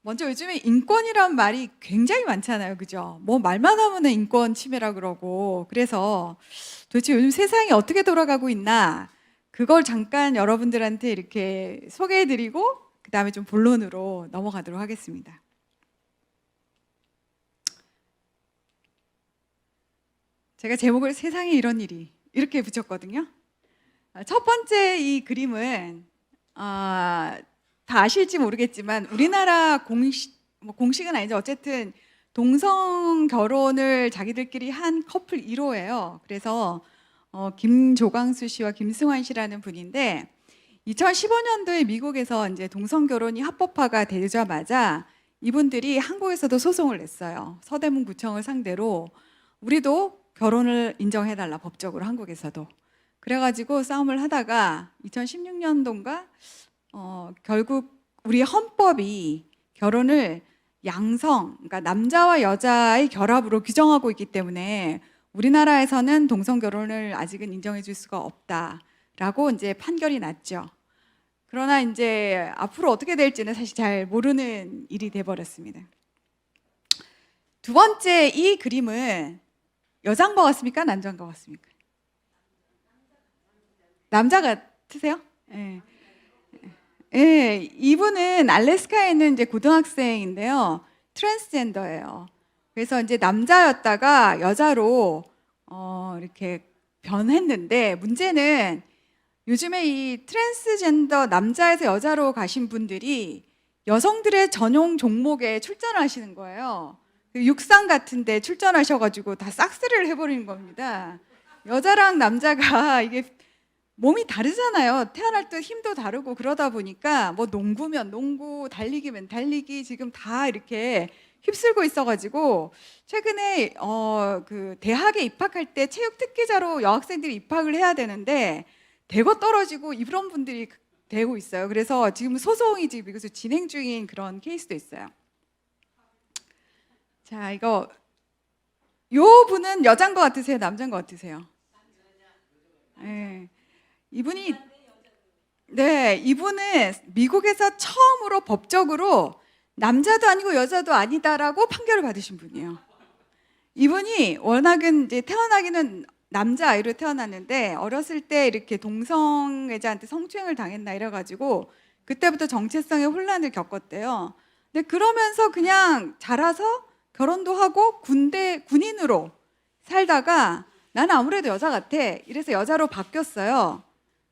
먼저 요즘에 인권이란 말이 굉장히 많잖아요. 그죠? 뭐 말만 하면 인권 침해라 그러고. 그래서 도대체 요즘 세상이 어떻게 돌아가고 있나? 그걸 잠깐 여러분들한테 이렇게 소개해 드리고 그다음에 좀 본론으로 넘어가도록 하겠습니다. 제가 제목을 세상에 이런 일이 이렇게 붙였거든요. 첫 번째 이 그림은 다 아실지 모르겠지만 우리나라 공식은 아니죠. 어쨌든 동성 결혼을 자기들끼리 한 커플 1호예요. 그래서 김조광수 씨와 김승환 씨라는 분인데 2015년도에 미국에서 이제 동성 결혼이 합법화가 되자마자 이분들이 한국에서도 소송을 냈어요. 서대문 구청을 상대로 우리도 결혼을 인정해달라 법적으로 한국에서도. 그래가지고 싸움을 하다가 2016년도인가 결국 우리 헌법이 결혼을 양성, 그러니까 남자와 여자의 결합으로 규정하고 있기 때문에 우리나라에서는 동성 결혼을 아직은 인정해 줄 수가 없다라고 이제 판결이 났죠. 그러나 이제 앞으로 어떻게 될지는 사실 잘 모르는 일이 돼 버렸습니다. 두 번째 이 그림은 여자인 것 같습니까? 남자인 것 같습니까? 남자 같으세요? 예. 예, 이분은 알래스카에 있는 이제 고등학생인데요. 트랜스젠더예요. 그래서 이제 남자였다가 여자로 이렇게 변했는데 문제는 요즘에 이 트랜스젠더 남자에서 여자로 가신 분들이 여성들의 전용 종목에 출전을 하시는 거예요. 육상 같은 데 출전하셔가지고 다 싹쓸이를 해버리는 겁니다. 여자랑 남자가 이게 몸이 다르잖아요. 태어날 때 힘도 다르고 그러다 보니까 뭐 농구면 농구, 달리기면 달리기 지금 다 이렇게 휩쓸고 있어가지고 최근에 그 대학에 입학할 때 체육 특기자로 여학생들이 입학을 해야 되는데 대거 떨어지고 이런 분들이 되고 있어요. 그래서 지금 소송이 지금 미국에서 진행 중인 그런 케이스도 있어요. 자, 요 분은 여잔 것 같으세요? 남잔 것 같으세요? 네. 이분은 미국에서 처음으로 법적으로 남자도 아니고 여자도 아니다라고 판결을 받으신 분이에요. 이분이 워낙은 이제 태어나기는 남자아이로 태어났는데 어렸을 때 이렇게 동성애자한테 성추행을 당했나 이래가지고 그때부터 정체성의 혼란을 겪었대요. 근데 그러면서 그냥 자라서 결혼도 하고 군인으로 살다가 나는 아무래도 여자 같아. 이래서 여자로 바뀌었어요.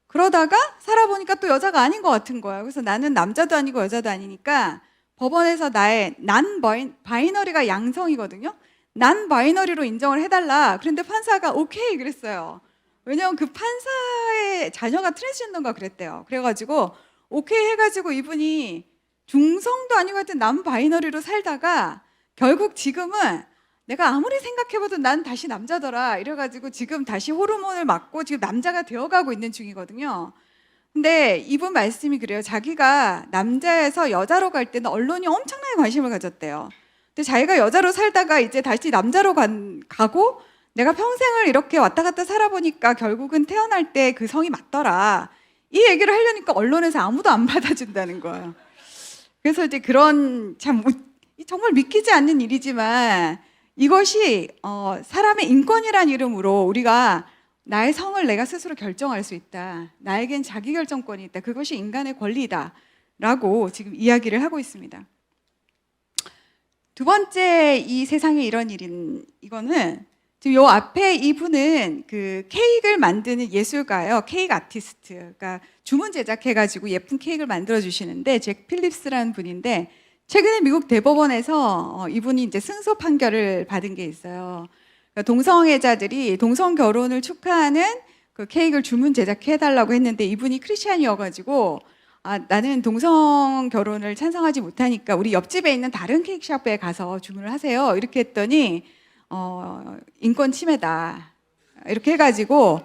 그러다가 살아보니까 또 여자가 아닌 것 같은 거예요. 그래서 나는 남자도 아니고 여자도 아니니까 법원에서 나의 난 바이너리가 양성이거든요. 난 바이너리로 인정을 해달라. 그런데 판사가 오케이 그랬어요. 왜냐면 그 판사의 자녀가 트랜스젠더인가 그랬대요. 그래가지고 오케이 해가지고 이분이 중성도 아니고 하여튼 난 바이너리로 살다가 결국 지금은 내가 아무리 생각해봐도 난 다시 남자더라 이래가지고 지금 다시 호르몬을 맞고 지금 남자가 되어가고 있는 중이거든요. 근데 이분 말씀이 그래요. 자기가 남자에서 여자로 갈 때는 언론이 엄청나게 관심을 가졌대요. 근데 자기가 여자로 살다가 이제 다시 남자로 가고 내가 평생을 이렇게 왔다 갔다 살아보니까 결국은 태어날 때 그 성이 맞더라. 이 얘기를 하려니까 언론에서 아무도 안 받아준다는 거예요. 그래서 이제 그런 참 정말 믿기지 않는 일이지만 이것이 사람의 인권이란 이름으로 우리가 나의 성을 내가 스스로 결정할 수 있다. 나에겐 자기결정권이 있다. 그것이 인간의 권리다. 라고 지금 이야기를 하고 있습니다. 두 번째 이 세상에 이런 일인 이거는 지금 요 앞에 이분은 그 케이크를 만드는 예술가예요. 케이크 아티스트. 그러니까 주문 제작해가지고 예쁜 케이크를 만들어 주시는데 잭 필립스라는 분인데 최근에 미국 대법원에서 이분이 이제 승소 판결을 받은 게 있어요. 그러니까 동성애자들이 동성 결혼을 축하하는 그 케이크를 주문 제작해달라고 했는데 이분이 크리스찬이어가지고 나는 동성 결혼을 찬성하지 못하니까 우리 옆집에 있는 다른 케이크숍에 가서 주문을 하세요. 이렇게 했더니 인권 침해다. 이렇게 해가지고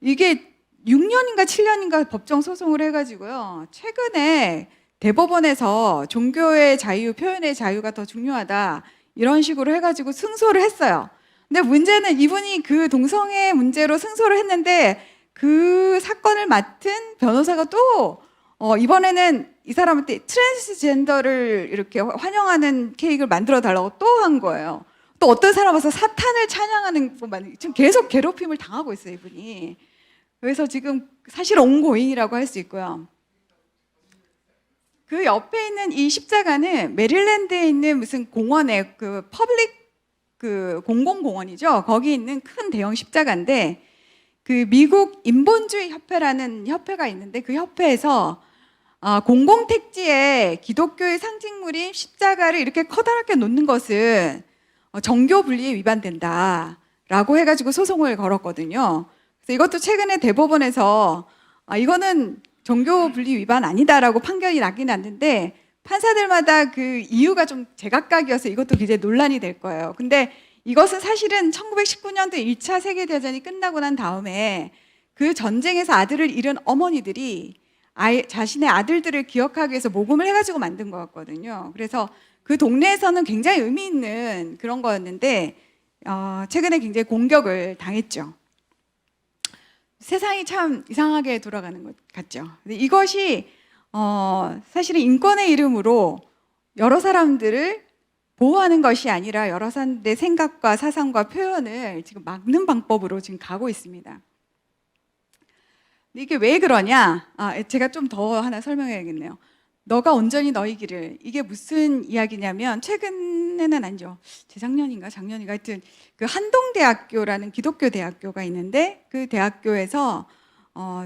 이게 6년인가 7년인가 법정 소송을 해가지고요. 최근에 대법원에서 종교의 자유, 표현의 자유가 더 중요하다 이런 식으로 해가지고 승소를 했어요. 근데 문제는 이분이 그 동성애 문제로 승소를 했는데 그 사건을 맡은 변호사가 또 이번에는 이 사람한테 트랜스젠더를 이렇게 환영하는 케이크를 만들어 달라고 또 한 거예요. 또 어떤 사람 와서 사탄을 찬양하는 것만, 지금 계속 괴롭힘을 당하고 있어요, 이분이. 그래서 지금 사실 온고잉이라고 할 수 있고요. 그 옆에 있는 이 십자가는 메릴랜드에 있는 무슨 공원에 그 퍼블릭 그 공공공원이죠. 거기 있는 큰 대형 십자가인데, 그 미국 인본주의 협회라는 협회가 있는데 그 협회에서 공공택지에 기독교의 상징물인 십자가를 이렇게 커다랗게 놓는 것은 정교 분리에 위반된다라고 해가지고 소송을 걸었거든요. 그래서 이것도 최근에 대법원에서 이거는 정교 분리 위반 아니다라고 판결이 나긴 났는데, 판사들마다 그 이유가 좀 제각각이어서 이것도 굉장히 논란이 될 거예요. 근데 이것은 사실은 1919년도 1차 세계대전이 끝나고 난 다음에 그 전쟁에서 아들을 잃은 어머니들이 자신의 아들들을 기억하기 위해서 모금을 해가지고 만든 것 같거든요. 그래서 그 동네에서는 굉장히 의미 있는 그런 거였는데 최근에 굉장히 공격을 당했죠. 세상이 참 이상하게 돌아가는 것 같죠. 근데 이것이 사실은 인권의 이름으로 여러 사람들을 보호하는 것이 아니라 여러 사람들의 생각과 사상과 표현을 지금 막는 방법으로 지금 가고 있습니다. 근데 이게 왜 그러냐? 제가 좀 더 하나 설명해야겠네요. 너가 온전히 너희 길을, 이게 무슨 이야기냐면, 최근에는 아니죠, 재작년인가 작년인가 하여튼 그 한동대학교라는 기독교 대학교가 있는데, 그 대학교에서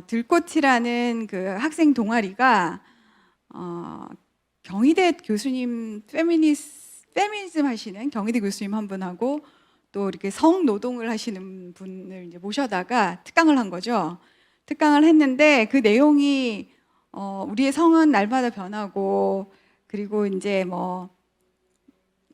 들꽃이라는 그 학생 동아리가 경희대 교수님, 페미니즘 하시는 경희대 교수님 한 분하고 또 이렇게 성노동을 하시는 분을 이제 모셔다가 특강을 한 거죠. 특강을 했는데 그 내용이 우리의 성은 날마다 변하고, 그리고 이제 뭐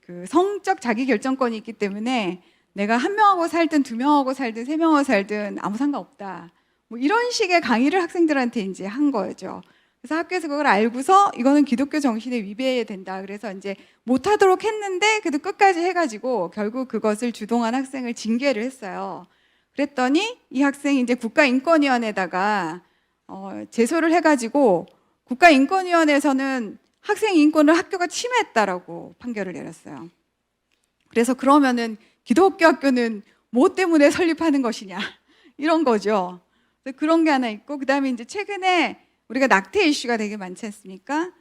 그 성적 자기 결정권이 있기 때문에 내가 한 명하고 살든 두 명하고 살든 세 명하고 살든 아무 상관없다. 뭐 이런 식의 강의를 학생들한테 이제 한 거죠. 그래서 학교에서 그걸 알고서 이거는 기독교 정신에 위배된다. 그래서 이제 못하도록 했는데 그래도 끝까지 해가지고 결국 그것을 주동한 학생을 징계를 했어요. 그랬더니 이 학생이 이제 국가인권위원회에다가 제소를 해가지고, 국가인권위원회에서는 학생 인권을 학교가 침해했다라고 판결을 내렸어요. 그래서 그러면은 기독교 학교는 뭐 때문에 설립하는 것이냐 이런 거죠. 그런 게 하나 있고, 그다음에 이제 최근에 우리가 낙태 이슈가 되게 많지 않습니까?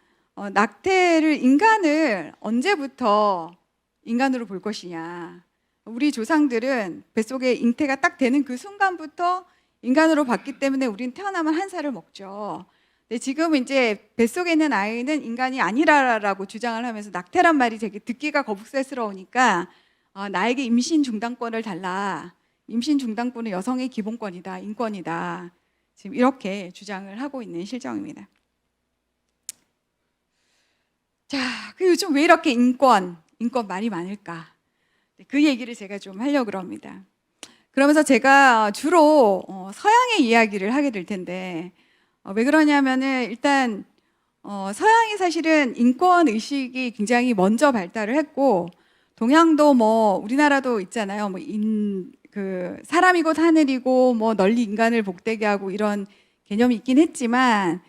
낙태를, 인간을 언제부터 인간으로 볼 것이냐. 우리 조상들은 뱃속에 잉태가 딱 되는 그 순간부터 인간으로 봤기 때문에 우리는 태어나면 한 살을 먹죠. 근데 지금 이제 뱃속에 있는 아이는 인간이 아니라라고 주장을 하면서, 낙태란 말이 되게 듣기가 거북스러우니까 나에게 임신 중단권을 달라. 임신 중단권은 여성의 기본권이다, 인권이다. 지금 이렇게 주장을 하고 있는 실정입니다. 자, 그 요즘 왜 이렇게 인권 말이 많을까? 그 얘기를 제가 좀 하려고 합니다. 그러면서 제가 주로 서양의 이야기를 하게 될 텐데, 왜 그러냐면은 일단 서양이 사실은 인권 의식이 굉장히 먼저 발달을 했고, 동양도 뭐 우리나라도 있잖아요. 뭐 그 사람이 곧 하늘이고 뭐 널리 인간을 복되게 하고 이런 개념이 있긴 했지만,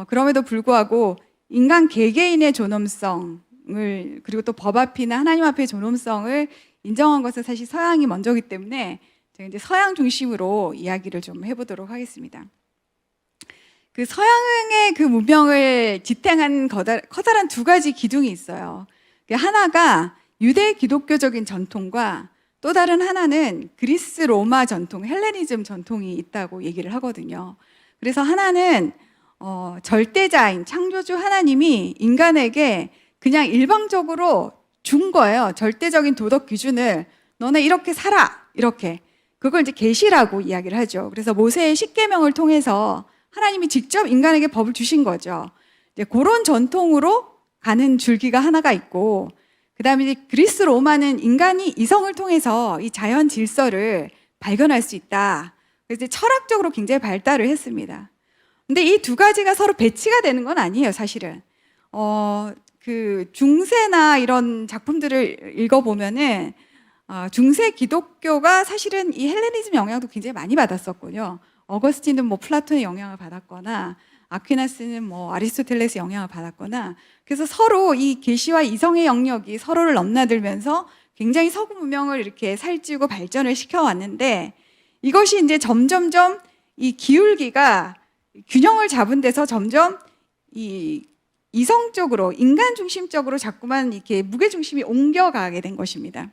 그럼에도 불구하고 인간 개개인의 존엄성을, 그리고 또 법 앞이나 하나님 앞의 존엄성을 인정한 것은 사실 서양이 먼저기 때문에 제가 이제 서양 중심으로 이야기를 좀 해보도록 하겠습니다. 그 서양의 그 문명을 지탱한 커다란 두 가지 기둥이 있어요. 하나가 유대 기독교적인 전통과 또 다른 하나는 그리스 로마 전통, 헬레니즘 전통이 있다고 얘기를 하거든요. 그래서 하나는 절대자인 창조주 하나님이 인간에게 그냥 일방적으로 준 거예요. 절대적인 도덕 기준을, 너네 이렇게 살아, 이렇게. 그걸 이제 계시라고 이야기를 하죠. 그래서 모세의 십계명을 통해서 하나님이 직접 인간에게 법을 주신 거죠. 이제 그런 전통으로 가는 줄기가 하나가 있고, 그 다음에 그리스 로마는 인간이 이성을 통해서 이 자연 질서를 발견할 수 있다. 그래서 철학적으로 굉장히 발달을 했습니다. 근데 이 두 가지가 서로 배치가 되는 건 아니에요, 사실은. 그 중세나 이런 작품들을 읽어보면은 중세 기독교가 사실은 이 헬레니즘 영향도 굉장히 많이 받았었군요. 어거스틴은 뭐 플라톤의 영향을 받았거나, 아퀴나스는 뭐 아리스토텔레스 영향을 받았거나, 그래서 서로 이 계시와 이성의 영역이 서로를 넘나들면서 굉장히 서구 문명을 이렇게 살찌우고 발전을 시켜왔는데, 이것이 이제 점점점 이 기울기가 균형을 잡은 데서 점점 이 이성적으로, 인간 중심적으로 자꾸만 이렇게 무게 중심이 옮겨가게 된 것입니다.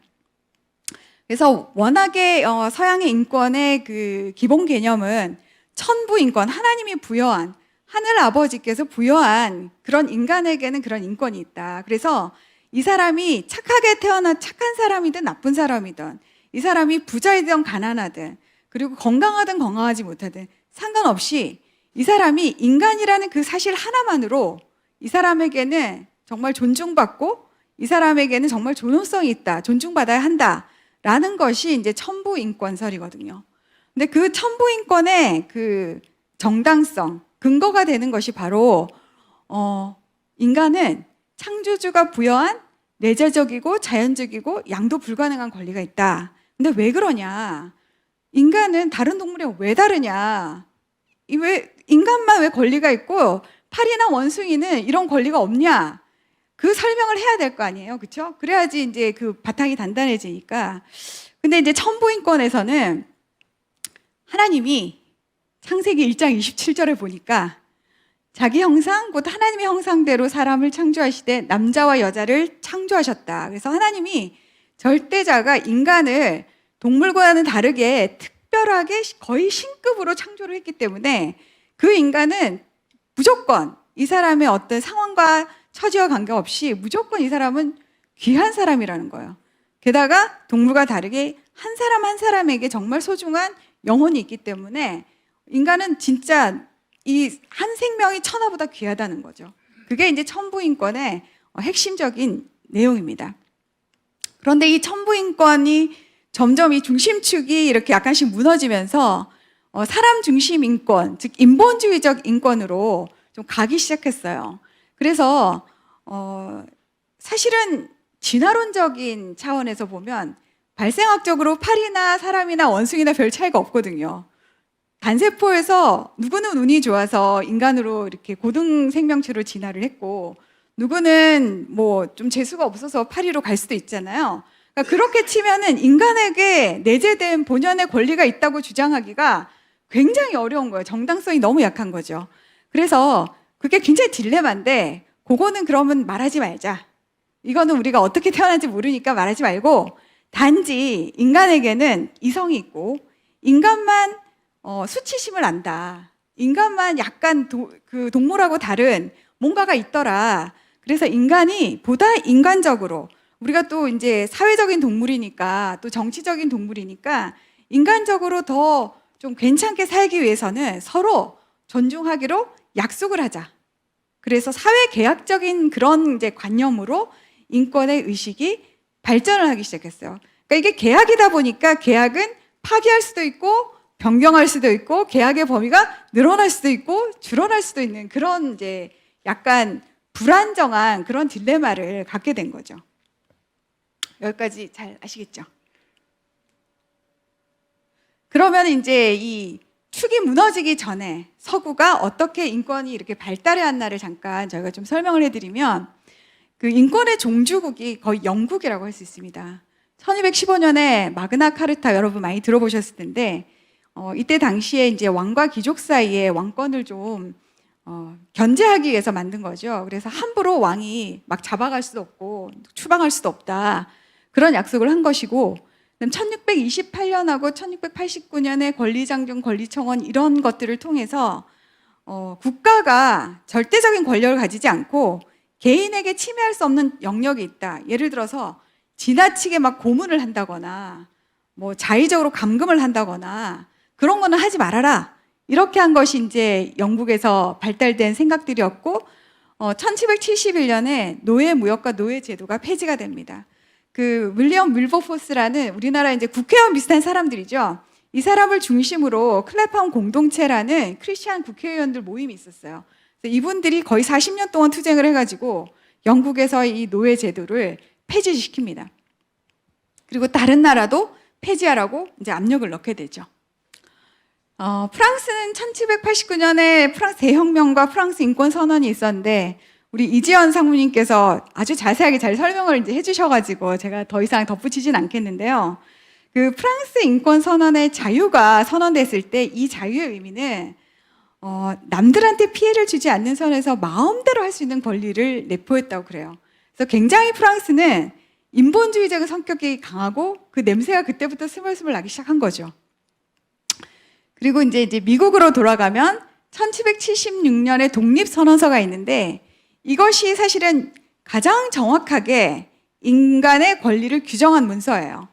그래서 워낙에 서양의 인권의 그 기본 개념은 천부 인권, 하나님이 부여한, 하늘 아버지께서 부여한 그런 인간에게는 그런 인권이 있다. 그래서 이 사람이 착하게 태어난 착한 사람이든 나쁜 사람이든, 이 사람이 부자이든 가난하든, 그리고 건강하든 건강하지 못하든 상관없이 이 사람이 인간이라는 그 사실 하나만으로 이 사람에게는 정말 존중받고, 이 사람에게는 정말 존엄성이 있다, 존중받아야 한다라는 것이 이제 천부인권설이거든요. 근데 그 천부인권의 그 정당성, 근거가 되는 것이 바로 인간은 창조주가 부여한 내재적이고 자연적이고 양도 불가능한 권리가 있다. 근데 왜 그러냐? 인간은 다른 동물이랑 왜 다르냐? 왜 인간만 왜 권리가 있고 파리나 원숭이는 이런 권리가 없냐? 그 설명을 해야 될 거 아니에요, 그렇죠? 그래야지 이제 그 바탕이 단단해지니까. 근데 이제 천부인권에서는 하나님이 창세기 1장 27절에 보니까 자기 형상, 곧 하나님의 형상대로 사람을 창조하시되 남자와 여자를 창조하셨다. 그래서 하나님이 절대자가 인간을 동물과는 다르게 특별하게 거의 신급으로 창조를 했기 때문에 그 인간은 무조건 이 사람의 어떤 상황과 처지와 관계없이 무조건 이 사람은 귀한 사람이라는 거예요. 게다가 동물과 다르게 한 사람 한 사람에게 정말 소중한 영혼이 있기 때문에 인간은 진짜 이 한 생명이 천하보다 귀하다는 거죠. 그게 이제 천부인권의 핵심적인 내용입니다. 그런데 이 천부인권이 점점 이 중심축이 이렇게 약간씩 무너지면서 사람 중심 인권, 즉 인본주의적 인권으로 좀 가기 시작했어요. 그래서 사실은 진화론적인 차원에서 보면 발생학적으로 파리나 사람이나 원숭이나 별 차이가 없거든요. 단세포에서 누구는 운이 좋아서 인간으로 이렇게 고등 생명체로 진화를 했고, 누구는 뭐 좀 재수가 없어서 파리로 갈 수도 있잖아요. 그러니까 그렇게 치면은 인간에게 내재된 본연의 권리가 있다고 주장하기가 굉장히 어려운 거예요. 정당성이 너무 약한 거죠. 그래서 그게 굉장히 딜레마인데, 그거는 그러면 말하지 말자. 이거는 우리가 어떻게 태어난지 모르니까 말하지 말고, 단지 인간에게는 이성이 있고, 인간만 수치심을 안다. 인간만 약간 그 동물하고 다른 뭔가가 있더라. 그래서 인간이 보다 인간적으로, 우리가 또 이제 사회적인 동물이니까, 또 정치적인 동물이니까 인간적으로 더 좀 괜찮게 살기 위해서는 서로 존중하기로 약속을 하자. 그래서 사회 계약적인 그런 이제 관념으로 인권의 의식이 발전을 하기 시작했어요. 그러니까 이게 계약이다 보니까 계약은 파기할 수도 있고 변경할 수도 있고, 계약의 범위가 늘어날 수도 있고 줄어날 수도 있는 그런 이제 약간 불안정한 그런 딜레마를 갖게 된 거죠. 여기까지 잘 아시겠죠? 그러면 이제 이 축이 무너지기 전에 서구가 어떻게 인권이 이렇게 발달해 왔나를 잠깐 저희가 좀 설명을 해드리면, 그 인권의 종주국이 거의 영국이라고 할 수 있습니다. 1215년에 마그나 카르타 여러분 많이 들어보셨을 텐데, 이때 당시에 이제 왕과 귀족 사이에 왕권을 좀 견제하기 위해서 만든 거죠. 그래서 함부로 왕이 막 잡아갈 수도 없고 추방할 수도 없다, 그런 약속을 한 것이고, 1628년하고 1689년에 권리장정, 권리청원 이런 것들을 통해서 국가가 절대적인 권력을 가지지 않고 개인에게 침해할 수 없는 영역이 있다. 예를 들어서 지나치게 막 고문을 한다거나 뭐 자의적으로 감금을 한다거나 그런 거는 하지 말아라. 이렇게 한 것이 이제 영국에서 발달된 생각들이었고, 1771년에 노예 무역과 노예 제도가 폐지가 됩니다. 그 윌리엄 윌버포스라는 우리나라 이제 국회의원 비슷한 사람들이죠. 이 사람을 중심으로 클랩하운 공동체라는 크리스찬 국회의원들 모임이 있었어요. 그래서 이분들이 거의 40년 동안 투쟁을 해가지고 영국에서 이 노예 제도를 폐지시킵니다. 그리고 다른 나라도 폐지하라고 이제 압력을 넣게 되죠. 프랑스는 1789년에 프랑스 대혁명과 프랑스 인권 선언이 있었는데 우리 이지연 상무님께서 아주 자세하게 잘 설명을 이제 해주셔가지고 제가 더 이상 덧붙이진 않겠는데요. 그 프랑스 인권 선언의 자유가 선언됐을 때 이 자유의 의미는 남들한테 피해를 주지 않는 선에서 마음대로 할 수 있는 권리를 내포했다고 그래요. 그래서 굉장히 프랑스는 인본주의적인 성격이 강하고 그 냄새가 그때부터 스멀스멀 나기 시작한 거죠. 그리고 이제 미국으로 돌아가면 1776년에 독립선언서가 있는데 이것이 사실은 가장 정확하게 인간의 권리를 규정한 문서예요.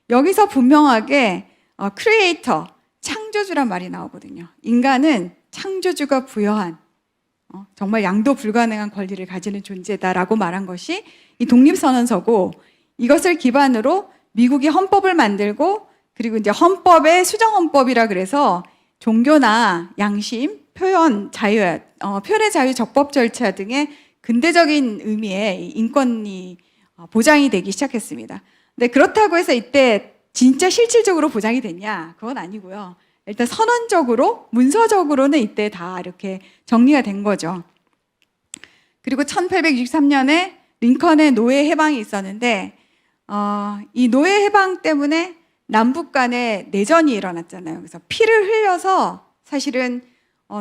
여기서 분명하게 크리에이터, 창조주란 말이 나오거든요. 인간은 창조주가 부여한 정말 양도 불가능한 권리를 가지는 존재다라고 말한 것이 이 독립선언서고 이것을 기반으로 미국이 헌법을 만들고 그리고 이제 헌법의 수정헌법이라 그래서 종교나 양심, 표현 자유, 표현의 자유, 적법 절차 등의 근대적인 의미의 인권이 보장이 되기 시작했습니다. 근데 그렇다고 해서 이때 진짜 실질적으로 보장이 됐냐? 그건 아니고요. 일단 선언적으로, 문서적으로는 이때 다 이렇게 정리가 된 거죠. 그리고 1863년에 링컨의 노예 해방이 있었는데 이 노예 해방 때문에 남북 간에 내전이 일어났잖아요. 그래서 피를 흘려서 사실은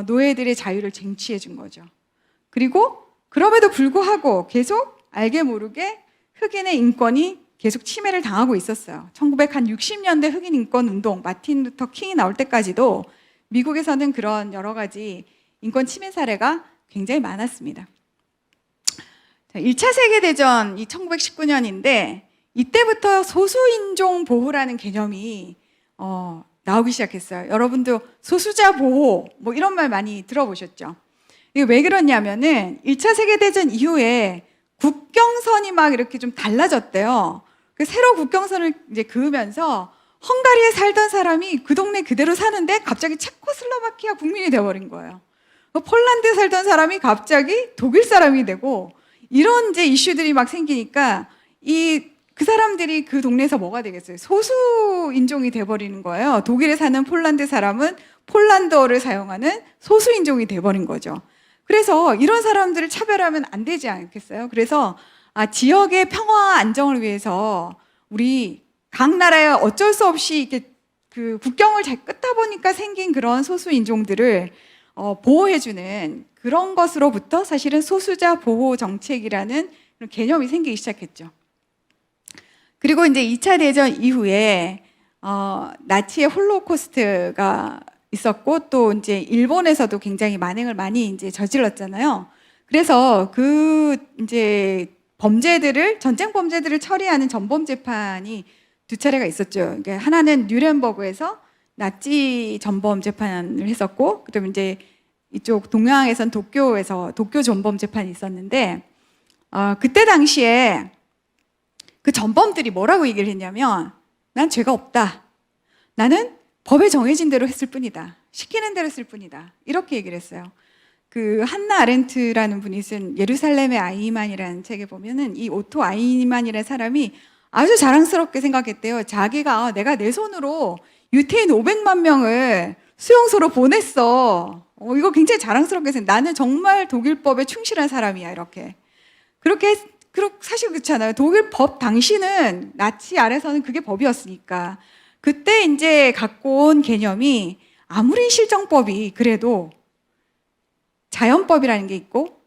노예들의 자유를 쟁취해 준 거죠. 그리고 그럼에도 불구하고 계속 알게 모르게 흑인의 인권이 계속 침해를 당하고 있었어요. 1960년대 흑인 인권 운동, 마틴 루터 킹이 나올 때까지도 미국에서는 그런 여러 가지 인권 침해 사례가 굉장히 많았습니다. 1차 세계대전이 1919년인데 이때부터 소수인종 보호라는 개념이 나오기 시작했어요. 여러분도 소수자 보호 뭐 이런 말 많이 들어보셨죠? 이게 왜 그러냐면은 1차 세계대전 이후에 국경선이 막 이렇게 좀 달라졌대요. 새로 국경선을 이제 그으면서 헝가리에 살던 사람이 그 동네 그대로 사는데 갑자기 체코슬로바키아 국민이 되어버린 거예요. 폴란드에 살던 사람이 갑자기 독일 사람이 되고 이런 이제 이슈들이 막 생기니까 그 사람들이 그 동네에서 뭐가 되겠어요? 소수 인종이 돼버리는 거예요. 독일에 사는 폴란드 사람은 폴란드어를 사용하는 소수 인종이 돼버린 거죠. 그래서 이런 사람들을 차별하면 안 되지 않겠어요? 그래서 지역의 평화와 안정을 위해서 우리 각 나라에 어쩔 수 없이 이렇게 그 국경을 잘 끊다 보니까 생긴 그런 소수 인종들을 보호해주는 그런 것으로부터 사실은 소수자 보호 정책이라는 그런 개념이 생기기 시작했죠. 그리고 이제 2차 대전 이후에 나치의 홀로코스트가 있었고 또 이제 일본에서도 굉장히 만행을 많이 이제 저질렀잖아요. 그래서 그 이제 전쟁 범죄들을 처리하는 전범 재판이 두 차례가 있었죠. 그러니까 하나는 뉴렌버그에서 나치 전범 재판을 했었고, 그다음에 이제 이쪽 동양에선 도쿄에서 도쿄 전범 재판이 있었는데, 그때 당시에 그 전범들이 뭐라고 얘기를 했냐면, 난 죄가 없다. 나는 법에 정해진 대로 했을 뿐이다. 시키는 대로 했을 뿐이다. 이렇게 얘기를 했어요. 그 한나 아렌트라는 분이 쓴 예루살렘의 아이만이라는 책에 보면은 이 오토 아이만이라는 사람이 아주 자랑스럽게 생각했대요. 자기가 내가 내 손으로 유태인 500만 명을 수용소로 보냈어. 이거 굉장히 자랑스럽게 생각. 나는 정말 독일법에 충실한 사람이야. 이렇게 사실 그렇잖아요. 독일 법 당시는 나치 아래서는 그게 법이었으니까 그때 이제 갖고 온 개념이 아무리 실정법이 그래도 자연법이라는 게 있고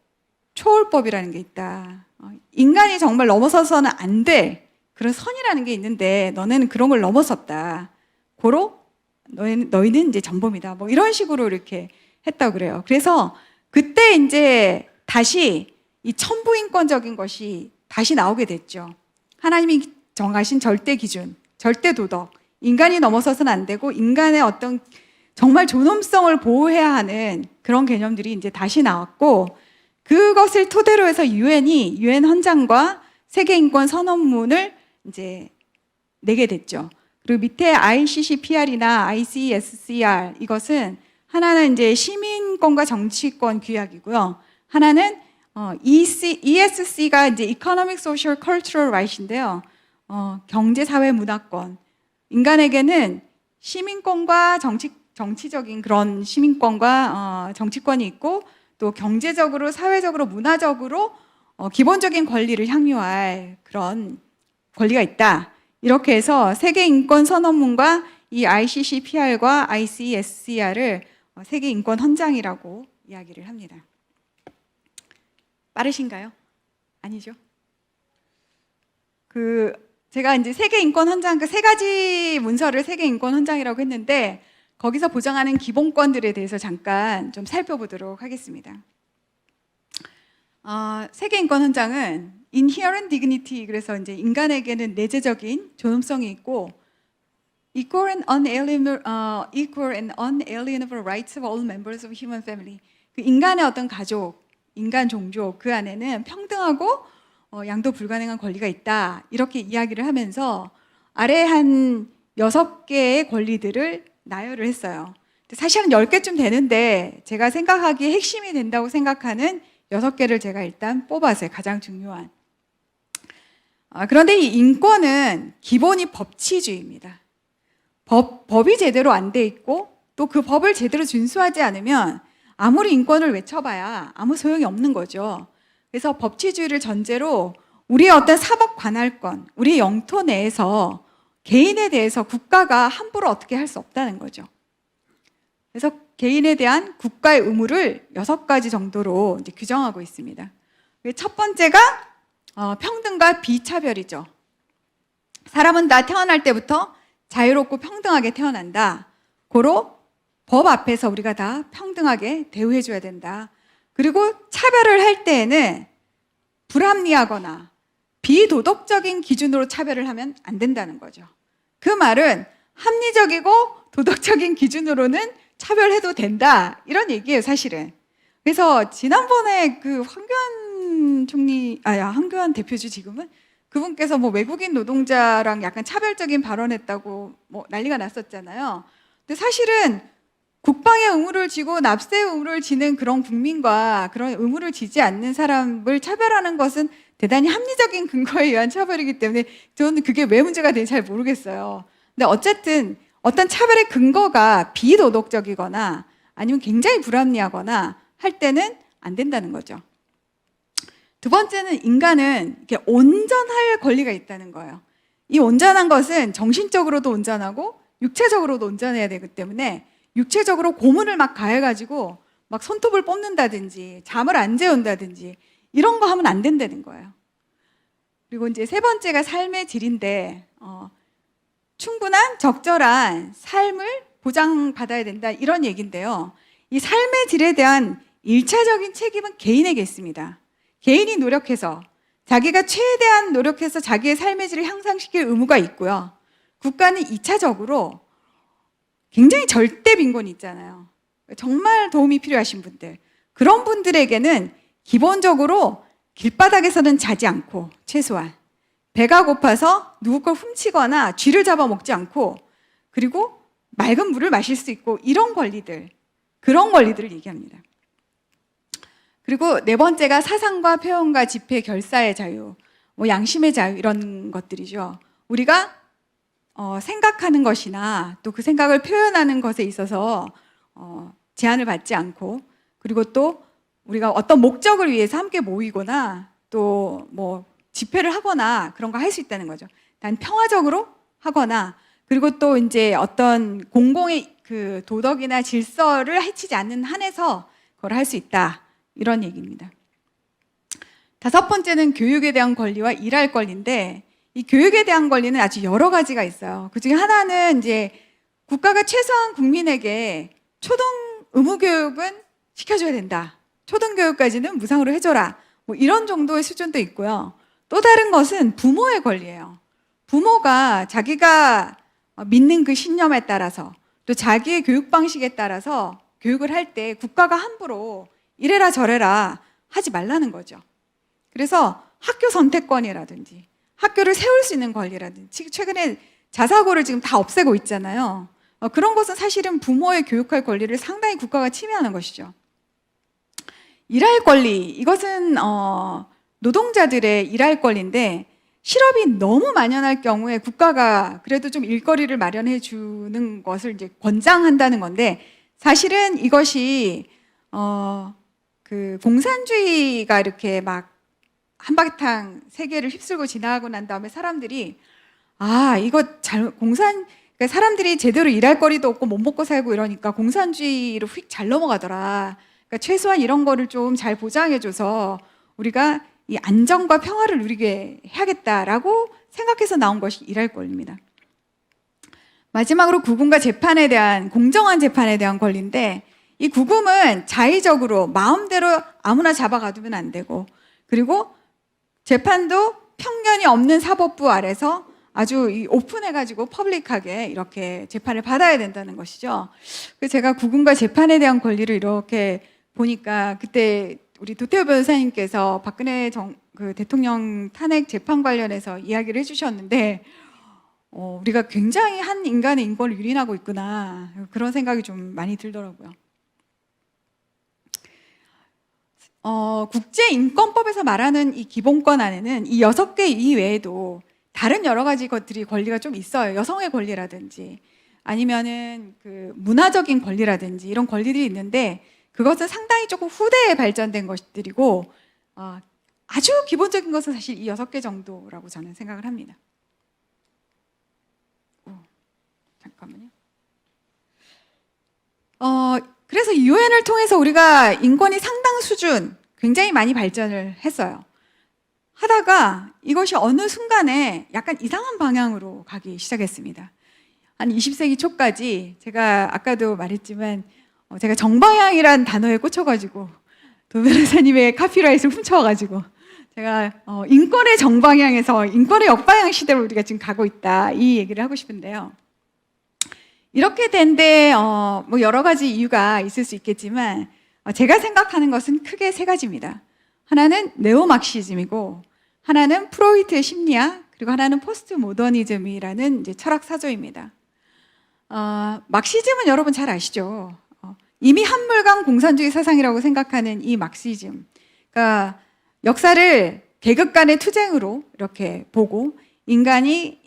초월법이라는 게 있다. 인간이 정말 넘어서서는 안 될 그런 선이라는 게 있는데 너네는 그런 걸 넘어섰다. 고로 너희는 이제 전범이다. 뭐 이런 식으로 이렇게 했다고 그래요. 그래서 그때 이제 다시 이 천부인권적인 것이 다시 나오게 됐죠. 하나님이 정하신 절대 기준, 절대 도덕, 인간이 넘어서서는 안 되고 인간의 어떤 정말 존엄성을 보호해야 하는 그런 개념들이 이제 다시 나왔고 그것을 토대로 해서 유엔 헌장과 세계인권 선언문을 이제 내게 됐죠. 그리고 밑에 ICCPR이나 ICSCR 이것은 하나는 이제 시민권과 정치권 규약이고요. 하나는 ESC가 이제 Economic, Social, Cultural Rights인데요. 경제, 사회, 문화권. 인간에게는 시민권과 정치적인 그런 시민권과 정치권이 있고 또 경제적으로, 사회적으로, 문화적으로 기본적인 권리를 향유할 그런 권리가 있다. 이렇게 해서 세계 인권 선언문과 이 ICCPR과 ICSCR을 세계 인권 헌장이라고 이야기를 합니다. 빠르신가요? 아니죠? 제가 이제 세계 인권 헌장 그 세 가지 문서를 세계 인권 헌장이라고 했는데 거기서 보장하는 기본권들에 대해서 잠깐 좀 살펴보도록 하겠습니다. 세계 인권 헌장은 inherent dignity, 그래서 이제 인간에게는 내재적인 존엄성이 있고 equal and unalienable rights of all members of human family. 그 인간의 어떤 가족, 인간 종족 그 안에는 평등하고 양도 불가능한 권리가 있다. 이렇게 이야기를 하면서 아래 한 6개의 권리들을 나열을 했어요. 사실은 10개쯤 되는데 제가 생각하기에 핵심이 된다고 생각하는 6개를 제가 일단 뽑았어요. 가장 중요한. 그런데 이 인권은 기본이 법치주의입니다. 법이 제대로 안 돼 있고 또 그 법을 제대로 준수하지 않으면 아무리 인권을 외쳐봐야 아무 소용이 없는 거죠. 그래서 법치주의를 전제로 우리의 어떤 사법 관할권, 우리 영토 내에서 개인에 대해서 국가가 함부로 어떻게 할 수 없다는 거죠. 그래서 개인에 대한 국가의 의무를 6가지 정도로 이제 규정하고 있습니다. 첫 번째가 평등과 비차별이죠. 사람은 다 태어날 때부터 자유롭고 평등하게 태어난다. 고로 법 앞에서 우리가 다 평등하게 대우해줘야 된다. 그리고 차별을 할 때에는 불합리하거나 비도덕적인 기준으로 차별을 하면 안 된다는 거죠. 그 말은 합리적이고 도덕적인 기준으로는 차별해도 된다. 이런 얘기예요, 사실은. 그래서 지난번에 그 황교안 대표주 지금은 그분께서 뭐 외국인 노동자랑 약간 차별적인 발언했다고 뭐 난리가 났었잖아요. 근데 사실은 국방의 의무를 지고 납세의 의무를 지는 그런 국민과 그런 의무를 지지 않는 사람을 차별하는 것은 대단히 합리적인 근거에 의한 차별이기 때문에 저는 그게 왜 문제가 되는지 잘 모르겠어요. 근데 어쨌든 어떤 차별의 근거가 비도덕적이거나 아니면 굉장히 불합리하거나 할 때는 안 된다는 거죠. 두 번째는 인간은 이렇게 온전할 권리가 있다는 거예요. 이 온전한 것은 정신적으로도 온전하고 육체적으로도 온전해야 되기 때문에 육체적으로 고문을 막 가해가지고 막 손톱을 뽑는다든지 잠을 안 재운다든지 이런 거 하면 안 된다는 거예요. 그리고 이제 세 번째가 삶의 질인데 충분한 적절한 삶을 보장받아야 된다 이런 얘기인데요. 이 삶의 질에 대한 1차적인 책임은 개인에게 있습니다. 개인이 노력해서 자기가 최대한 노력해서 자기의 삶의 질을 향상시킬 의무가 있고요. 국가는 2차적으로 굉장히 절대 빈곤이 있잖아요. 정말 도움이 필요하신 분들. 그런 분들에게는 기본적으로 길바닥에서는 자지 않고 최소한 배가 고파서 누구 걸 훔치거나 쥐를 잡아먹지 않고 그리고 맑은 물을 마실 수 있고 이런 권리들, 그런 권리들을 얘기합니다. 그리고 네 번째가 사상과 표현과 집회, 결사의 자유, 뭐 양심의 자유 이런 것들이죠. 우리가 생각하는 것이나 또 그 생각을 표현하는 것에 있어서 제한을 받지 않고 그리고 또 우리가 어떤 목적을 위해서 함께 모이거나 또 뭐 집회를 하거나 그런 거 할 수 있다는 거죠. 단 평화적으로 하거나 그리고 또 이제 어떤 공공의 그 도덕이나 질서를 해치지 않는 한에서 그걸 할 수 있다. 이런 얘기입니다. 다섯 번째는 교육에 대한 권리와 일할 권리인데 이 교육에 대한 권리는 아주 여러 가지가 있어요. 그 중에 하나는 이제 국가가 최소한 국민에게 초등 의무교육은 시켜줘야 된다. 초등교육까지는 무상으로 해줘라. 뭐 이런 정도의 수준도 있고요. 또 다른 것은 부모의 권리예요. 부모가 자기가 믿는 그 신념에 따라서 또 자기의 교육 방식에 따라서 교육을 할 때 국가가 함부로 이래라 저래라 하지 말라는 거죠. 그래서 학교 선택권이라든지 학교를 세울 수 있는 권리라든지 최근에 자사고를 지금 다 없애고 있잖아요. 그런 것은 사실은 부모의 교육할 권리를 상당히 국가가 침해하는 것이죠. 일할 권리, 이것은 노동자들의 일할 권리인데 실업이 너무 만연할 경우에 국가가 그래도 좀 일거리를 마련해 주는 것을 이제 권장한다는 건데, 사실은 이것이 그 공산주의가 이렇게 막 한바탕 세계를 휩쓸고 지나가고 난 다음에 사람들이 이거 그러니까 사람들이 제대로 일할 거리도 없고 못 먹고 살고 이러니까 공산주의로 휙 잘 넘어가더라. 그러니까 최소한 이런 거를 좀 잘 보장해줘서 우리가 이 안정과 평화를 누리게 해야겠다라고 생각해서 나온 것이 일할 권리입니다. 마지막으로 구금과 재판에 대한 공정한 재판에 대한 권리인데, 이 구금은 자의적으로 마음대로 아무나 잡아가두면 안 되고, 그리고 재판도 편견이 없는 사법부 아래서 아주 오픈해가지고 퍼블릭하게 이렇게 재판을 받아야 된다는 것이죠. 그래서 제가 구금과 재판에 대한 권리를 이렇게 보니까, 그때 우리 도태우 변호사님께서 박근혜 그 대통령 탄핵 재판 관련해서 이야기를 해주셨는데, 우리가 굉장히 한 인간의 인권을 유린하고 있구나, 그런 생각이 좀 많이 들더라고요. 국제인권법에서 말하는 이 기본권 안에는 이 6개 이외에도 다른 여러 가지 것들이 권리가 좀 있어요. 여성의 권리라든지 아니면은 그 문화적인 권리라든지 이런 권리들이 있는데, 그것은 상당히 조금 후대에 발전된 것들이고, 아주 기본적인 것은 사실 이 6개 정도라고 저는 생각을 합니다. 잠깐만요. 그래서 유엔을 통해서 우리가 인권이 상당 수준 굉장히 많이 발전을 했어요. 하다가 이것이 어느 순간에 약간 이상한 방향으로 가기 시작했습니다. 한 20세기 초까지 제가 아까도 말했지만 제가 정방향이란 단어에 꽂혀가지고 도 변호사님의 카피라이트를 훔쳐와가지고 제가 인권의 정방향에서 인권의 역방향 시대로 우리가 지금 가고 있다, 이 얘기를 하고 싶은데요. 이렇게 된 데 뭐 여러 가지 이유가 있을 수 있겠지만 제가 생각하는 것은 크게 3가지입니다. 하나는 네오막시즘이고, 하나는 프로이트의 심리학, 그리고 하나는 포스트 모더니즘이라는 이제 철학 사조입니다. 막시즘은 여러분 잘 아시죠? 이미 한물간 공산주의 사상이라고 생각하는 이 막시즘, 그러니까 역사를 계급 간의 투쟁으로 이렇게 보고 인간이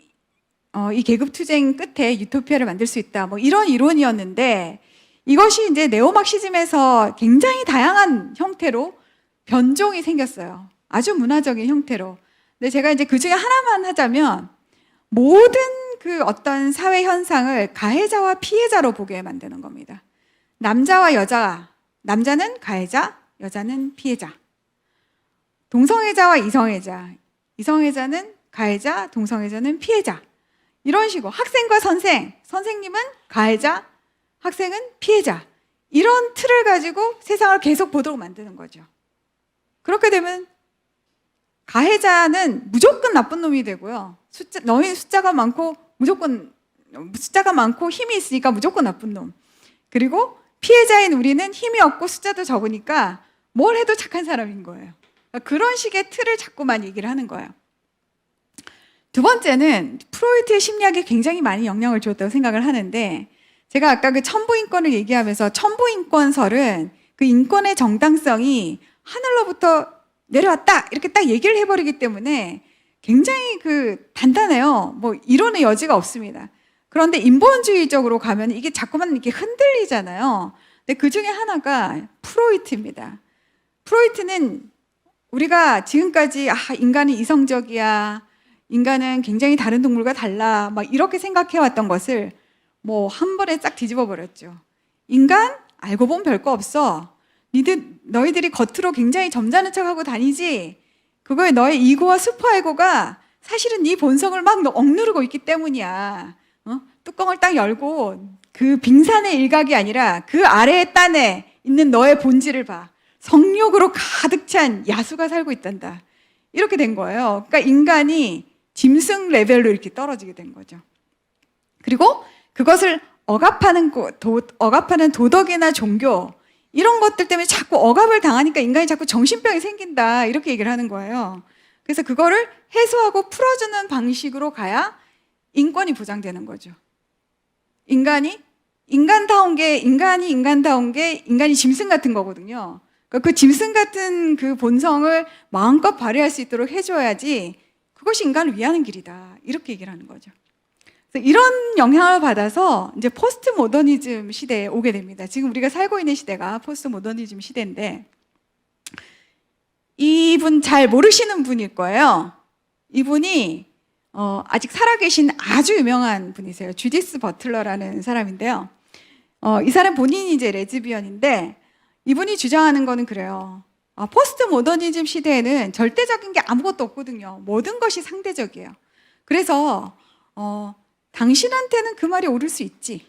이 계급 투쟁 끝에 유토피아를 만들 수 있다, 뭐 이런 이론이었는데, 이것이 이제 네오막시즘에서 굉장히 다양한 형태로 변종이 생겼어요. 아주 문화적인 형태로. 근데 제가 이제 그 중에 하나만 하자면, 모든 그 어떤 사회 현상을 가해자와 피해자로 보게 만드는 겁니다. 남자와 여자, 남자는 가해자, 여자는 피해자. 동성애자와 이성애자, 이성애자는 가해자, 동성애자는 피해자. 이런 식으로 학생과 선생님은 가해자, 학생은 피해자. 이런 틀을 가지고 세상을 계속 보도록 만드는 거죠. 그렇게 되면 가해자는 무조건 나쁜 놈이 되고요. 너희 숫자가 많고 힘이 있으니까 무조건 나쁜 놈. 그리고 피해자인 우리는 힘이 없고 숫자도 적으니까 뭘 해도 착한 사람인 거예요. 그런 식의 틀을 자꾸만 얘기를 하는 거예요. 두 번째는 프로이트의 심리학이 굉장히 많이 영향을 주었다고 생각을 하는데, 제가 아까 그 천부인권을 얘기하면서 천부인권설은 그 인권의 정당성이 하늘로부터 내려왔다 이렇게 딱 얘기를 해버리기 때문에 굉장히 그 단단해요. 뭐 이론의 여지가 없습니다. 그런데 인본주의적으로 가면 이게 자꾸만 이렇게 흔들리잖아요. 근데 그 중에 하나가 프로이트입니다. 프로이트는 우리가 지금까지 인간은 이성적이야, 인간은 굉장히 다른 동물과 달라, 막 이렇게 생각해왔던 것을 뭐 한 번에 싹 뒤집어 버렸죠. 인간 알고 보면 별거 없어. 너희들이 겉으로 굉장히 점잖은 척하고 다니지, 그거에 너의 이고와 슈퍼에고가 사실은 네 본성을 막 억누르고 있기 때문이야. 뚜껑을 딱 열고 그 빙산의 일각이 아니라 그 아래의 딴에 있는 너의 본질을 봐. 성욕으로 가득 찬 야수가 살고 있단다. 이렇게 된 거예요. 그러니까 인간이 짐승 레벨로 이렇게 떨어지게 된 거죠. 그리고 그것을 억압하는 도덕이나 종교, 이런 것들 때문에 자꾸 억압을 당하니까 인간이 자꾸 정신병이 생긴다, 이렇게 얘기를 하는 거예요. 그래서 그거를 해소하고 풀어주는 방식으로 가야 인권이 보장되는 거죠. 인간이 인간다운 게 인간이 짐승 같은 거거든요. 그러니까 그 짐승 같은 그 본성을 마음껏 발휘할 수 있도록 해줘야지 그것이 인간을 위하는 길이다. 이렇게 얘기를 하는 거죠. 그래서 이런 영향을 받아서 이제 포스트 모더니즘 시대에 오게 됩니다. 지금 우리가 살고 있는 시대가 포스트 모더니즘 시대인데, 이분 잘 모르시는 분일 거예요. 이분이 아직 살아계신 아주 유명한 분이세요. 주디스 버틀러라는 사람인데요. 이 사람 본인이 이제 레즈비언인데, 이분이 주장하는 거는 그래요. 포스트 모더니즘 시대에는 절대적인 게 아무것도 없거든요. 모든 것이 상대적이에요. 그래서 당신한테는 그 말이 옳을 수 있지.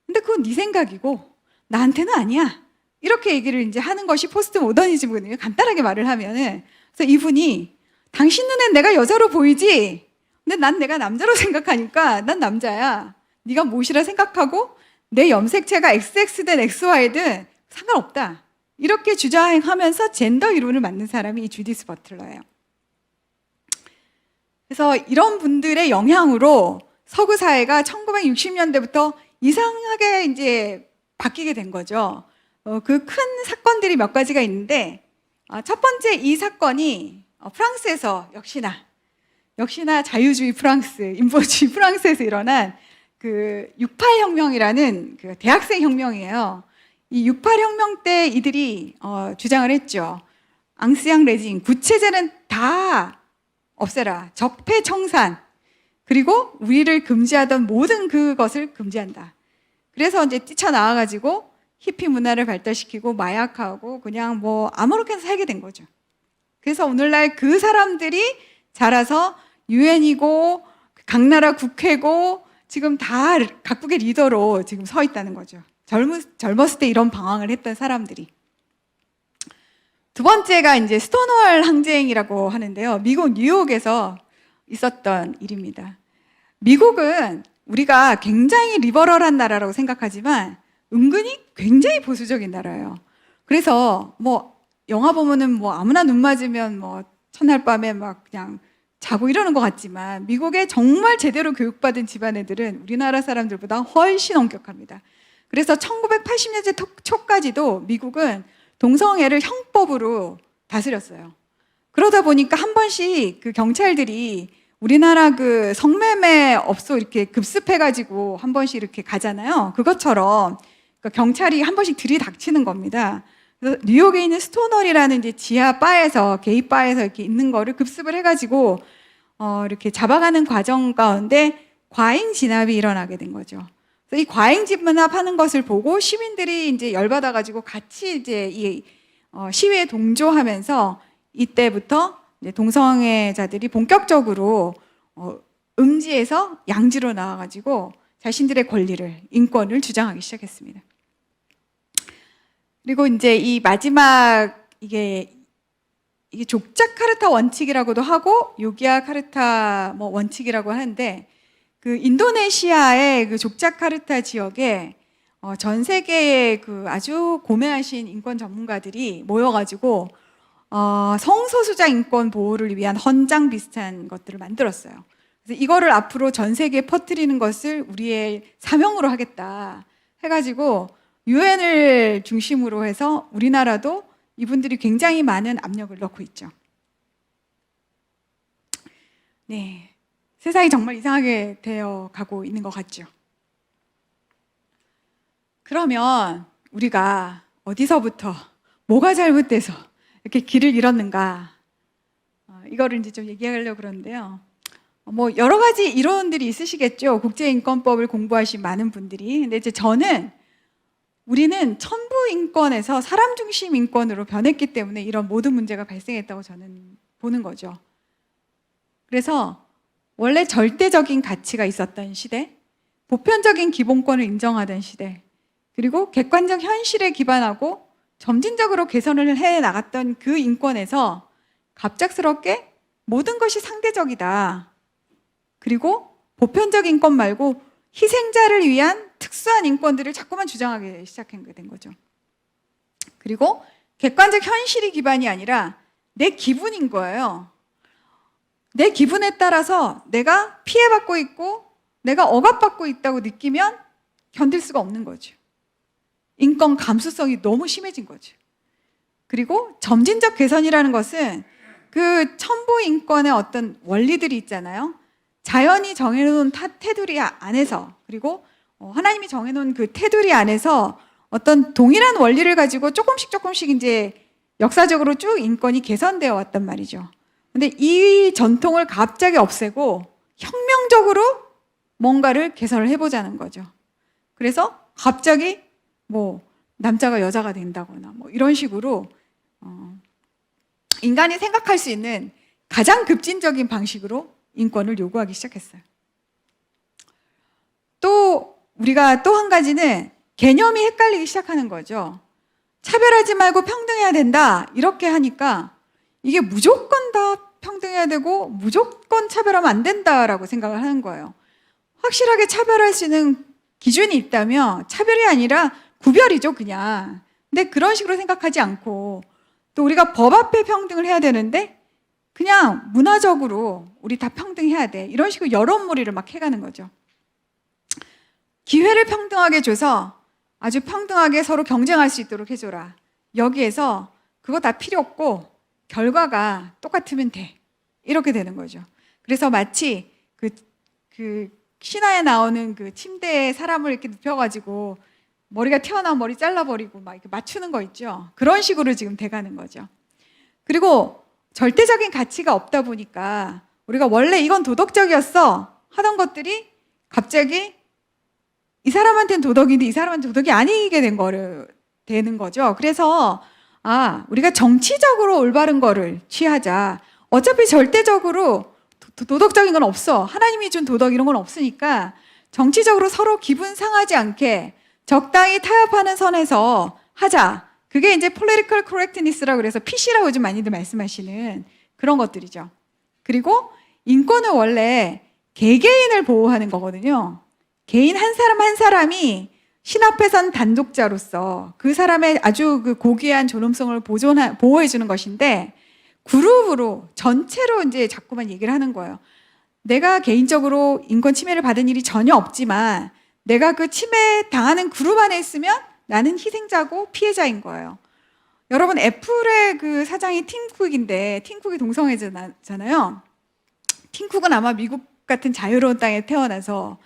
근데 그건 네 생각이고 나한테는 아니야. 이렇게 얘기를 이제 하는 것이 포스트 모더니즘이거든요. 간단하게 말을 하면은. 그래서 이분이 당신 눈엔 내가 여자로 보이지? 근데 난 내가 남자로 생각하니까 난 남자야. 네가 무엇이라 생각하고 내 염색체가 XX든 XY든 상관없다. 이렇게 주장하면서 젠더 이론을 만든 사람이 이 주디스 버틀러예요. 그래서 이런 분들의 영향으로 서구 사회가 1960년대부터 이상하게 이제 바뀌게 된 거죠. 그 큰 사건들이 몇 가지가 있는데, 첫 번째 이 사건이 프랑스에서 역시나 자유주의 프랑스, 인본주의 프랑스에서 일어난 그 68혁명이라는 그 대학생 혁명이에요. 이 68혁명 때 이들이 주장을 했죠. 앙스양 레징, 구체제는 다 없애라. 적폐청산. 그리고 우리를 금지하던 모든 그것을 금지한다. 그래서 이제 뛰쳐나와가지고 히피 문화를 발달시키고 마약하고 그냥 뭐 아무렇게나 살게 된 거죠. 그래서 오늘날 그 사람들이 자라서 유엔이고 각 나라 국회고 지금 다 각국의 리더로 지금 서 있다는 거죠. 젊었을 때 이런 방황을 했던 사람들이. 두 번째가 이제 스톤월 항쟁이라고 하는데요. 미국 뉴욕에서 있었던 일입니다. 미국은 우리가 굉장히 리버럴한 나라라고 생각하지만 은근히 굉장히 보수적인 나라예요. 그래서 뭐 영화 보면은 뭐 아무나 눈 맞으면 뭐 첫날 밤에 막 그냥 자고 이러는 것 같지만 미국에 정말 제대로 교육받은 집안애들은 우리나라 사람들보다 훨씬 엄격합니다. 그래서 1980년대 초까지도 미국은 동성애를 형법으로 다스렸어요. 그러다 보니까 한 번씩 그 경찰들이 우리나라 그 성매매 업소 이렇게 급습해가지고 한 번씩 이렇게 가잖아요. 그것처럼 경찰이 한 번씩 들이닥치는 겁니다. 그래서 뉴욕에 있는 스토널이라는 이제 지하 바에서, 게이 바에서 이렇게 있는 거를 급습을 해가지고 이렇게 잡아가는 과정 가운데 과잉 진압이 일어나게 된 거죠. 그래서 이 과잉 진압하는 것을 보고 시민들이 이제 열받아가지고 같이 이제 이 시위에 동조하면서 이때부터 이제 동성애자들이 본격적으로 음지에서 양지로 나와가지고 자신들의 권리를, 인권을 주장하기 시작했습니다. 그리고 이제 이 마지막 이게 족자 카르타 원칙이라고도 하고 요기야 카르타 뭐 원칙이라고 하는데, 그 인도네시아의 그 족자 카르타 지역에 전 세계의 그 아주 고매하신 인권 전문가들이 모여가지고 성소수자 인권 보호를 위한 헌장 비슷한 것들을 만들었어요. 그래서 이거를 앞으로 전 세계에 퍼뜨리는 것을 우리의 사명으로 하겠다 해가지고 유엔을 중심으로 해서 우리나라도 이분들이 굉장히 많은 압력을 넣고 있죠. 네, 세상이 정말 이상하게 되어 가고 있는 것 같죠. 그러면 우리가 어디서부터 뭐가 잘못돼서 이렇게 길을 잃었는가, 이거를 이제 좀 얘기하려고 그러는데요. 뭐 여러 가지 이론들이 있으시겠죠. 국제인권법을 공부하신 많은 분들이. 근데 이제 저는 우리는 천부 인권에서 사람 중심 인권으로 변했기 때문에 이런 모든 문제가 발생했다고 저는 보는 거죠. 그래서 원래 절대적인 가치가 있었던 시대, 보편적인 기본권을 인정하던 시대, 그리고 객관적 현실에 기반하고 점진적으로 개선을 해 나갔던 그 인권에서 갑작스럽게 모든 것이 상대적이다. 그리고 보편적 인권 말고 희생자를 위한 특수한 인권들을 자꾸만 주장하기 시작하게 된 거죠. 그리고 객관적 현실이 기반이 아니라 내 기분인 거예요. 내 기분에 따라서 내가 피해받고 있고 내가 억압받고 있다고 느끼면 견딜 수가 없는 거죠. 인권 감수성이 너무 심해진 거죠. 그리고 점진적 개선이라는 것은 그 첨부 인권의 어떤 원리들이 있잖아요. 자연이 정해놓은 테두리 안에서, 그리고 하나님이 정해놓은 그 테두리 안에서 어떤 동일한 원리를 가지고 조금씩 이제 역사적으로 쭉 인권이 개선되어 왔단 말이죠. 근데 이 전통을 갑자기 없애고 혁명적으로 뭔가를 개선을 해보자는 거죠. 그래서 갑자기 뭐 남자가 여자가 된다거나 뭐 이런 식으로 인간이 생각할 수 있는 가장 급진적인 방식으로 인권을 요구하기 시작했어요. 또 우리가 또 한 가지는 개념이 헷갈리기 시작하는 거죠. 차별하지 말고 평등해야 된다 이렇게 하니까 이게 무조건 다 평등해야 되고 무조건 차별하면 안 된다라고 생각을 하는 거예요. 확실하게 차별할 수 있는 기준이 있다면 차별이 아니라 구별이죠, 그냥. 근데 그런 식으로 생각하지 않고 또 우리가 법 앞에 평등을 해야 되는데 그냥 문화적으로 우리 다 평등해야 돼. 이런 식으로 여론몰이를 막 해가는 거죠. 기회를 평등하게 줘서 아주 평등하게 서로 경쟁할 수 있도록 해줘라. 여기에서 그거 다 필요 없고 결과가 똑같으면 돼. 이렇게 되는 거죠. 그래서 마치 그 신화에 나오는 그 침대에 사람을 이렇게 눕혀가지고 머리가 튀어나온 머리 잘라버리고 막 이렇게 맞추는 거 있죠. 그런 식으로 지금 돼가는 거죠. 그리고 절대적인 가치가 없다 보니까 우리가 원래 이건 도덕적이었어 하던 것들이 갑자기 이 사람한테는 도덕인데 이 사람한테는 도덕이 아니게 되는 거죠. 그래서 우리가 정치적으로 올바른 거를 취하자. 어차피 절대적으로 도덕적인 건 없어. 하나님이 준 도덕 이런 건 없으니까 정치적으로 서로 기분 상하지 않게 적당히 타협하는 선에서 하자. 그게 이제 political correctness라고 그래서 PC라고 요즘 많이들 말씀하시는 그런 것들이죠. 그리고 인권은 원래 개개인을 보호하는 거거든요. 개인 한 사람 한 사람이 신 앞에선 단독자로서 그 사람의 아주 그 고귀한 존엄성을 보호해주는 것인데 그룹으로 전체로 이제 자꾸만 얘기를 하는 거예요. 내가 개인적으로 인권 침해를 받은 일이 전혀 없지만 내가 그 침해 당하는 그룹 안에 있으면 나는 희생자고 피해자인 거예요. 여러분 애플의 그 사장이 팀 쿡인데 팀 쿡이 동성애자잖아요. 팀 쿡은 아마 미국 같은 자유로운 땅에 태어나서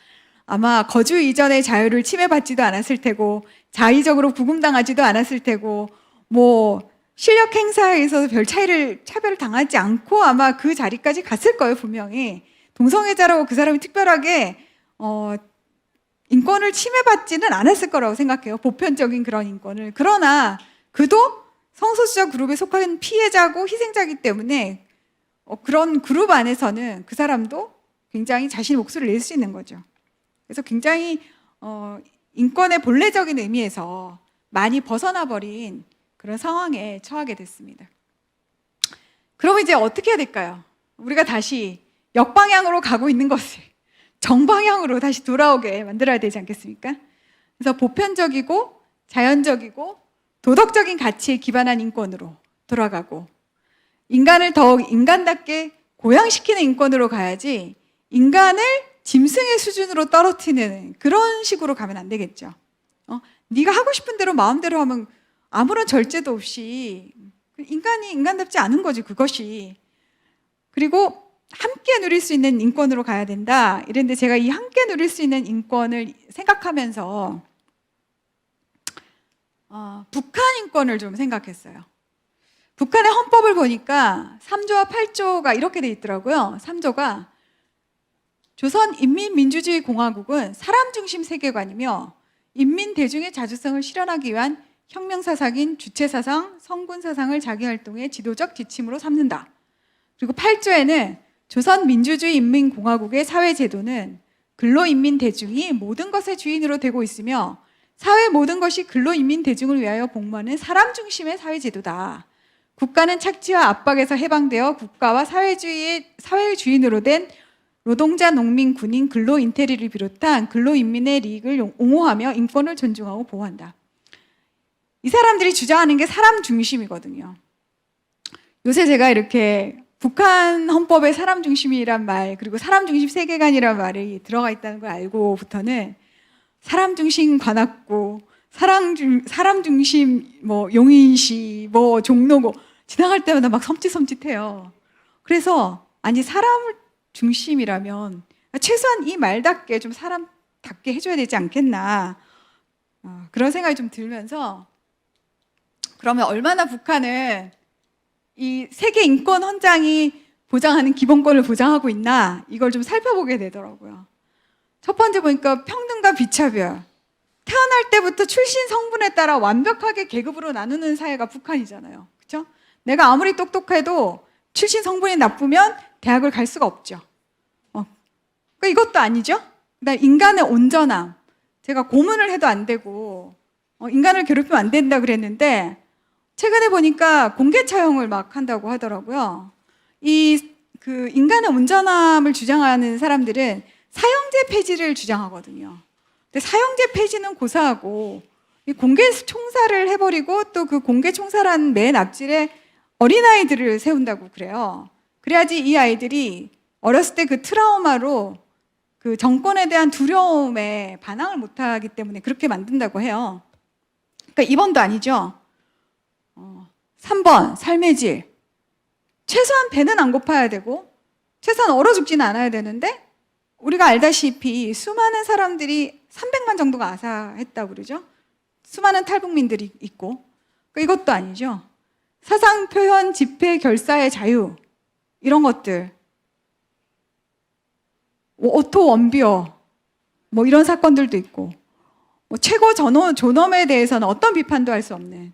아마 거주 이전의 자유를 침해받지도 않았을 테고 자의적으로 구금당하지도 않았을 테고 뭐 실력 행사에서 별 차별을 당하지 않고 아마 그 자리까지 갔을 거예요, 분명히. 동성애자라고 그 사람이 특별하게 인권을 침해받지는 않았을 거라고 생각해요. 보편적인 그런 인권을. 그러나 그도 성소수자 그룹에 속한 피해자고 희생자이기 때문에 그런 그룹 안에서는 그 사람도 굉장히 자신의 목소리를 낼 수 있는 거죠. 그래서 굉장히 인권의 본래적인 의미에서 많이 벗어나 버린 그런 상황에 처하게 됐습니다. 그럼 이제 어떻게 해야 될까요? 우리가 다시 역방향으로 가고 있는 것을 정방향으로 다시 돌아오게 만들어야 되지 않겠습니까? 그래서 보편적이고 자연적이고 도덕적인 가치에 기반한 인권으로 돌아가고 인간을 더욱 인간답게 고양시키는 인권으로 가야지 인간을 짐승의 수준으로 떨어뜨리는 그런 식으로 가면 안 되겠죠. 네가 하고 싶은 대로 마음대로 하면 아무런 절제도 없이 인간이 인간답지 않은 거지 그것이. 그리고 함께 누릴 수 있는 인권으로 가야 된다 이랬는데 제가 이 함께 누릴 수 있는 인권을 생각하면서 북한 인권을 좀 생각했어요. 북한의 헌법을 보니까 3조와 8조가 이렇게 돼 있더라고요. 3조가 조선인민민주주의공화국은 사람 중심 세계관이며 인민 대중의 자주성을 실현하기 위한 혁명사상인 주체사상, 성군사상을 자기 활동의 지도적 지침으로 삼는다. 그리고 8조에는 조선민주주의인민공화국의 사회제도는 근로인민 대중이 모든 것의 주인으로 되고 있으며 사회 모든 것이 근로인민 대중을 위하여 복무하는 사람 중심의 사회제도다. 국가는 착취와 압박에서 해방되어 국가와 사회의 주인으로 된 노동자, 농민, 군인, 근로인테리를 비롯한 근로인민의利益을 옹호하며 인권을 존중하고 보호한다. 이 사람들이 주장하는 게 사람 중심이거든요. 요새 제가 이렇게 북한 헌법에 사람 중심이란 말 그리고 사람 중심 세계관이란 말이 들어가 있다는 걸 알고부터는 사람 중심 관악구, 사람 중심 뭐 용인시, 뭐 종로고 지나갈 때마다 막 섬찟섬찟해요. 그래서 아니 사람 중심이라면 최소한 이 말답게 좀 사람답게 해줘야 되지 않겠나 그런 생각이 좀 들면서 그러면 얼마나 북한은 이 세계 인권 헌장이 보장하는 기본권을 보장하고 있나 이걸 좀 살펴보게 되더라고요. 첫 번째 보니까 평등과 비차별. 태어날 때부터 출신 성분에 따라 완벽하게 계급으로 나누는 사회가 북한이잖아요. 그렇죠? 내가 아무리 똑똑해도 출신 성분이 나쁘면 대학을 갈 수가 없죠. 그러니까 이것도 아니죠. 그다음 인간의 온전함. 제가 고문을 해도 안 되고 인간을 괴롭히면 안 된다 그랬는데 최근에 보니까 공개 처형을 막 한다고 하더라고요. 그 인간의 온전함을 주장하는 사람들은 사형제 폐지를 주장하거든요. 근데 사형제 폐지는 고사하고 이 공개 총살을 해버리고 또 그 공개 총살한 맨 앞줄에 어린아이들을 세운다고 그래요. 그래야지 이 아이들이 어렸을 때 그 트라우마로 그 정권에 대한 두려움에 반항을 못하기 때문에 그렇게 만든다고 해요. 그러니까 2번도 아니죠. 3번 삶의 질. 최소한 배는 안 고파야 되고 최소한 얼어 죽지는 않아야 되는데 우리가 알다시피 수많은 사람들이 300만 정도가 아사했다고 그러죠. 수많은 탈북민들이 있고 이것도 아니죠. 사상 표현, 집회, 결사의 자유 이런 것들 오토 원비어 이런 사건들도 있고 최고 존엄에 대해서는 어떤 비판도 할 수 없는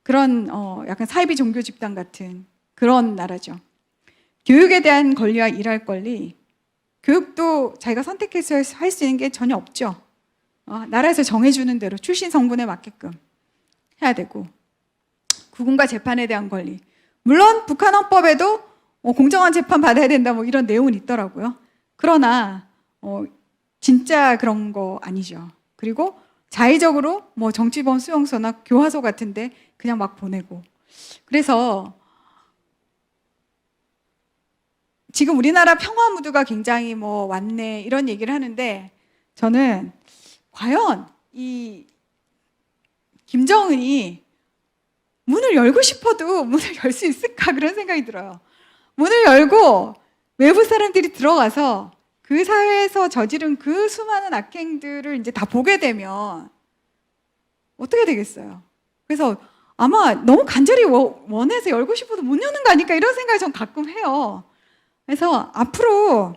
그런 약간 사이비 종교 집단 같은 그런 나라죠. 교육에 대한 권리와 일할 권리 교육도 자기가 선택해서 할 수 있는 게 전혀 없죠. 나라에서 정해주는 대로 출신 성분에 맞게끔 해야 되고 구금과 재판에 대한 권리 물론 북한 헌법에도 공정한 재판 받아야 된다 이런 내용은 있더라고요. 그러나 진짜 그런 거 아니죠. 그리고 자의적으로 정치범 수용소나 교화소 같은데 그냥 막 보내고 그래서 지금 우리나라 평화 무드가 굉장히 왔네 이런 얘기를 하는데 저는 과연 이 김정은이 문을 열고 싶어도 문을 열 수 있을까 그런 생각이 들어요. 문을 열고 외부 사람들이 들어가서 그 사회에서 저지른 그 수많은 악행들을 이제 다 보게 되면 어떻게 되겠어요? 그래서 아마 너무 간절히 원해서 열고 싶어도 못 여는 거 아닐까 이런 생각을 전 가끔 해요. 그래서 앞으로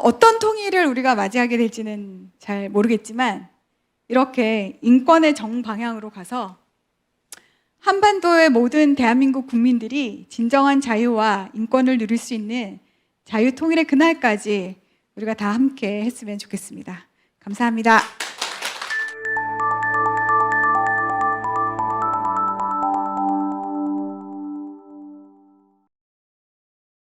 어떤 통일을 우리가 맞이하게 될지는 잘 모르겠지만 이렇게 인권의 정방향으로 가서 한반도의 모든 대한민국 국민들이 진정한 자유와 인권을 누릴 수 있는 자유통일의 그날까지 우리가 다 함께 했으면 좋겠습니다. 감사합니다.